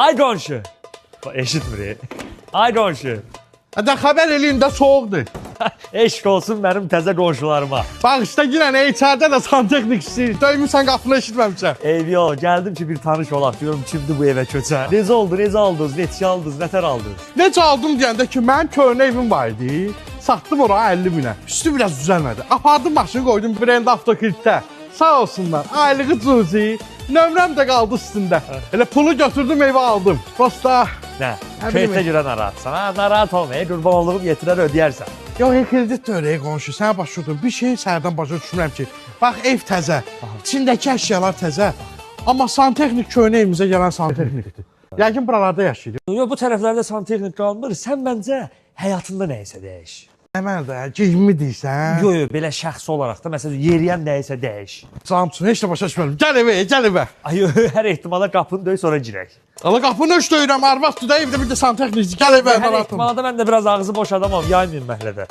Ay qonşu. Eşitmir. Ay qonşu. Hadi xəbər eləyin də soğuqdur. Eşq olsun mənim təzə qonşularıma. Bax işte yine içeride de santexnik istəyir. Döymüsən qapını eşitməmişəm. Eyv yox, gəldim ki bir tanış olaq. Diyorum kimdir bu evə köçən. Necə oldu, necə aldınız, neçə aldınız, nətər aldınız? Necə aldım deyəndə ki, mənim köhnə evim var idi. Satdım oraya 50 minə. Üstü biraz düzəlmədi. Apardım maşını qoydum Brand Avtokritdə. Sağ olsunlar. Aylığı cüzi. Nömrəm də qaldı üstündə. Elə pulu götürdüm evə aldım. Prosta Nə? Nə Kreditə bilim. görə narahatsan. Ha, narahat olma. Qurban olduğum yetirər ödəyərsən. yox, kredit də öyrəyə qonşu. Sənə başvurdum. Bir şey səhərdən başa düşmürəm ki. Bax ev təzə. İçindəki əşyalar təzə. Amma santexnik köhnə evimizə gələn santexnikdir. Yəqin buralarda yaşayır. Yox, bu tərəflərdə santexnik qalmır. Sən məncə həyatında nəyisə dəyiş. Əməl də, geyimmi deyirsən? Yox, yox, belə şəxsi olaraq da məsələn yeriyən nəyisə dəyiş. Samsun, heç də başa düşmürəm. Gəl evə, gəl evə. Ay, yox, hər ehtimala qapını döy sonra girək. Allah qapını üç döyürəm, arvad da evdə bir də santexnik. Gəl evə, Hər narahatım. ehtimala da mən də biraz ağzı boş adamam, yaymayın məhlədə.